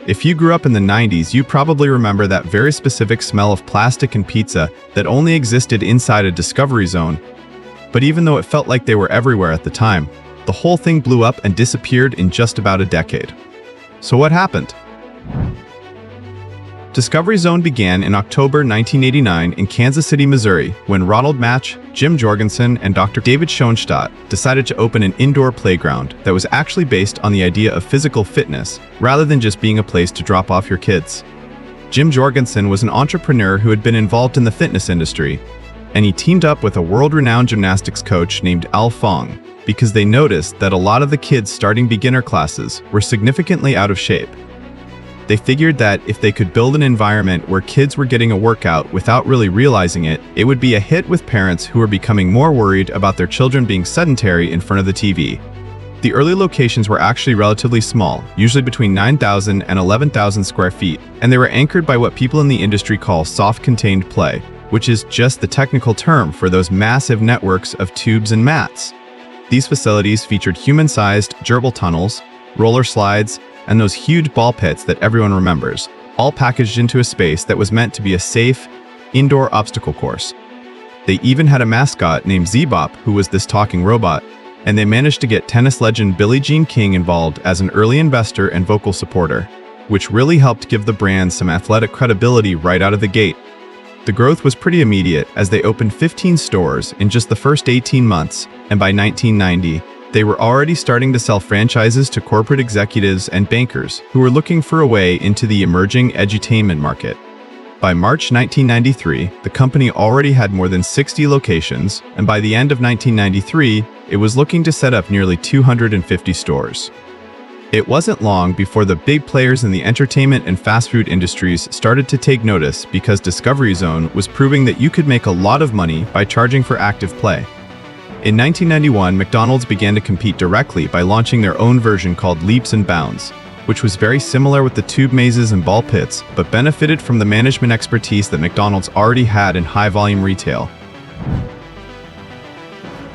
If you grew up in the 90s, you probably remember that very specific smell of plastic and pizza that only existed inside a Discovery Zone. But even though it felt like they were everywhere at the time, the whole thing blew up and disappeared in just about a decade. So what happened? Discovery Zone began in October 1989 in Kansas City, Missouri, when Ronald Match, Jim Jorgensen, and Dr. David Schoenstatt decided to open an indoor playground that was actually based on the idea of physical fitness rather than just being a place to drop off your kids. Jim Jorgensen was an entrepreneur who had been involved in the fitness industry, and he teamed up with a world-renowned gymnastics coach named Al Fong because they noticed that a lot of the kids starting beginner classes were significantly out of shape. They figured that if they could build an environment where kids were getting a workout without really realizing it, it would be a hit with parents who were becoming more worried about their children being sedentary in front of the TV. The early locations were actually relatively small, usually between 9,000 and 11,000 square feet, and they were anchored by what people in the industry call soft-contained play, which is just the technical term for those massive networks of tubes and mats. These facilities featured human-sized gerbil tunnels, roller slides, and those huge ball pits that everyone remembers, all packaged into a space that was meant to be a safe, indoor obstacle course. They even had a mascot named Z-Bop, who was this talking robot, and they managed to get tennis legend Billie Jean King involved as an early investor and vocal supporter, which really helped give the brand some athletic credibility right out of the gate. The growth was pretty immediate as they opened 15 stores in just the first 18 months, and by 1990, they were already starting to sell franchises to corporate executives and bankers who were looking for a way into the emerging edutainment market. By March 1993, the company already had more than 60 locations, and by the end of 1993, it was looking to set up nearly 250 stores. It wasn't long before the big players in the entertainment and fast food industries started to take notice because Discovery Zone was proving that you could make a lot of money by charging for active play. In 1991, McDonald's began to compete directly by launching their own version called Leaps and Bounds, which was very similar with the tube mazes and ball pits, but benefited from the management expertise that McDonald's already had in high-volume retail.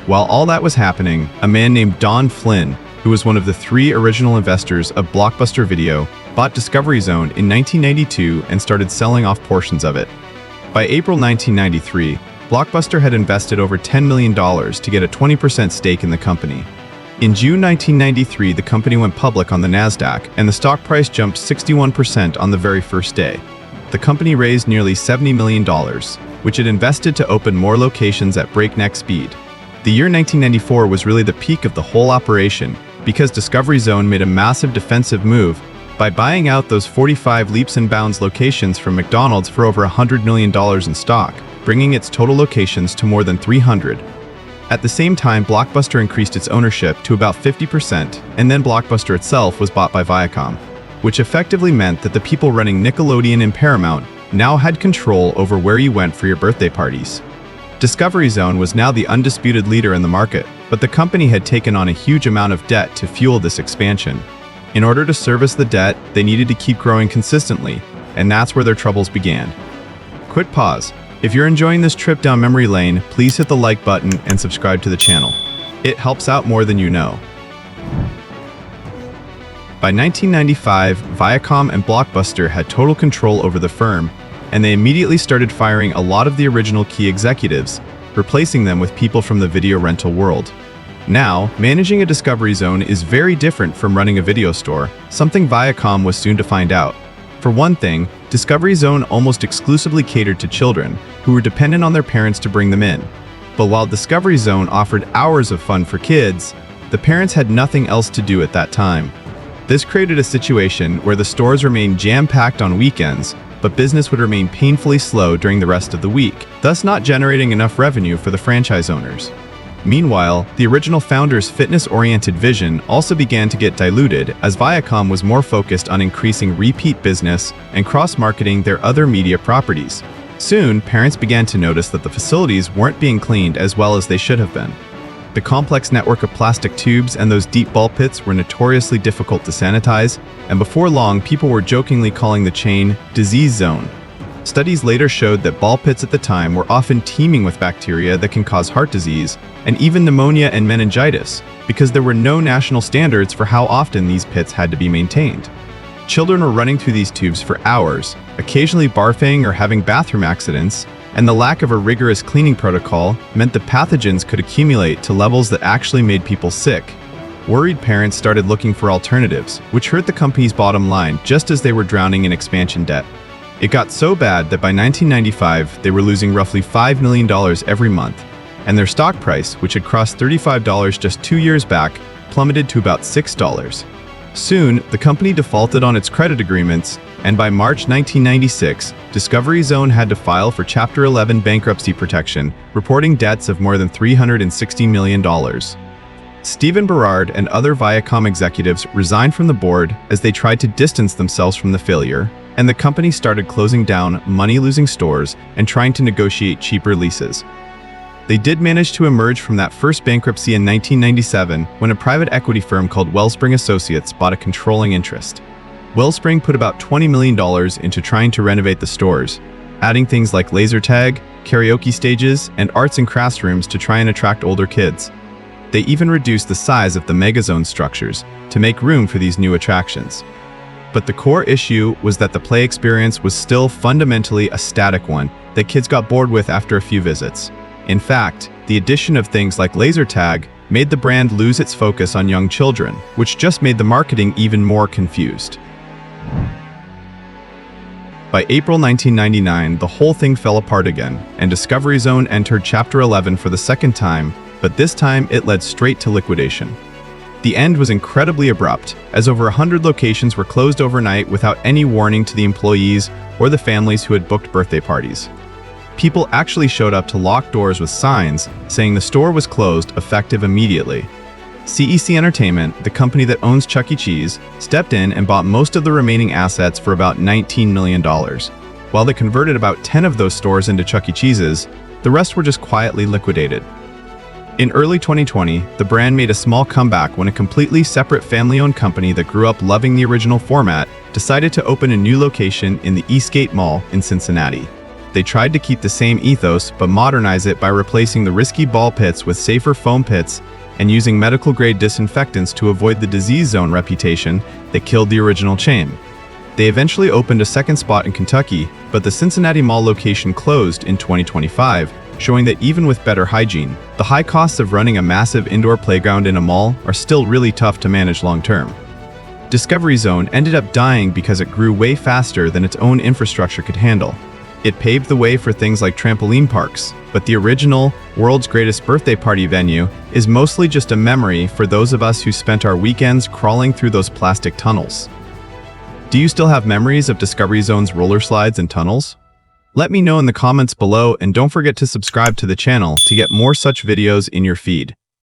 While all that was happening, a man named Don Flynn, who was one of the 3 original investors of Blockbuster Video, bought Discovery Zone in 1992 and started selling off portions of it. By April 1993, Blockbuster had invested over $10 million to get a 20% stake in the company. In June 1993, the company went public on the NASDAQ, and the stock price jumped 61% on the very first day. The company raised nearly $70 million, which it invested to open more locations at breakneck speed. The year 1994 was really the peak of the whole operation because Discovery Zone made a massive defensive move by buying out those 45 Leaps and Bounds locations from McDonald's for over $100 million in stock, bringing its total locations to more than 300. At the same time, Blockbuster increased its ownership to about 50%, and then Blockbuster itself was bought by Viacom, which effectively meant that the people running Nickelodeon and Paramount now had control over where you went for your birthday parties. Discovery Zone was now the undisputed leader in the market, but the company had taken on a huge amount of debt to fuel this expansion. In order to service the debt, they needed to keep growing consistently, and that's where their troubles began. Quick pause. If you're enjoying this trip down memory lane, please hit the like button and subscribe to the channel. It helps out more than you know. By 1995, Viacom and Blockbuster had total control over the firm, and they immediately started firing a lot of the original key executives, replacing them with people from the video rental world. Now, managing a Discovery Zone is very different from running a video store, something Viacom was soon to find out. For one thing, Discovery Zone almost exclusively catered to children, who were dependent on their parents to bring them in. But while Discovery Zone offered hours of fun for kids, the parents had nothing else to do at that time. This created a situation where the stores remained jam-packed on weekends, but business would remain painfully slow during the rest of the week, thus not generating enough revenue for the franchise owners. Meanwhile, the original founders' fitness-oriented vision also began to get diluted as Viacom was more focused on increasing repeat business and cross-marketing their other media properties. Soon, parents began to notice that the facilities weren't being cleaned as well as they should have been. The complex network of plastic tubes and those deep ball pits were notoriously difficult to sanitize, and before long, people were jokingly calling the chain Disease Zone. Studies later showed that ball pits at the time were often teeming with bacteria that can cause heart disease and even pneumonia and meningitis, because there were no national standards for how often these pits had to be maintained. Children were running through these tubes for hours, occasionally barfing or having bathroom accidents, and the lack of a rigorous cleaning protocol meant that pathogens could accumulate to levels that actually made people sick. Worried parents started looking for alternatives, which hurt the company's bottom line just as they were drowning in expansion debt. It got so bad that by 1995, they were losing roughly $5 million every month, and their stock price, which had crossed $35 just 2 years back, plummeted to about $6. Soon, the company defaulted on its credit agreements, and by March 1996, Discovery Zone had to file for Chapter 11 bankruptcy protection, reporting debts of more than $360 million. Stephen Berard and other Viacom executives resigned from the board as they tried to distance themselves from the failure, and the company started closing down money-losing stores and trying to negotiate cheaper leases. They did manage to emerge from that first bankruptcy in 1997 when a private equity firm called Wellspring Associates bought a controlling interest. Wellspring put about $20 million into trying to renovate the stores, adding things like laser tag, karaoke stages, and arts and crafts rooms to try and attract older kids. They even reduced the size of the megazone structures to make room for these new attractions. But the core issue was that the play experience was still fundamentally a static one that kids got bored with after a few visits. In fact, the addition of things like laser tag made the brand lose its focus on young children, which just made the marketing even more confused. By April 1999, the whole thing fell apart again, and Discovery Zone entered Chapter 11 for the second time, but this time it led straight to liquidation. The end was incredibly abrupt, as over 100 locations were closed overnight without any warning to the employees or the families who had booked birthday parties. People actually showed up to locked doors with signs saying the store was closed, effective immediately. CEC Entertainment, the company that owns Chuck E. Cheese, stepped in and bought most of the remaining assets for about $19 million. While they converted about 10 of those stores into Chuck E. Cheese's, the rest were just quietly liquidated. In early 2020, the brand made a small comeback when a completely separate family-owned company that grew up loving the original format decided to open a new location in the Eastgate Mall in Cincinnati. They tried to keep the same ethos but modernize it by replacing the risky ball pits with safer foam pits and using medical-grade disinfectants to avoid the disease zone reputation that killed the original chain. They eventually opened a second spot in Kentucky, but the Cincinnati Mall location closed in 2025, showing that even with better hygiene, the high costs of running a massive indoor playground in a mall are still really tough to manage long-term. Discovery Zone ended up dying because it grew way faster than its own infrastructure could handle. It paved the way for things like trampoline parks, but the original, world's greatest birthday party venue is mostly just a memory for those of us who spent our weekends crawling through those plastic tunnels. Do you still have memories of Discovery Zone's roller slides and tunnels? Let me know in the comments below, and don't forget to subscribe to the channel to get more such videos in your feed.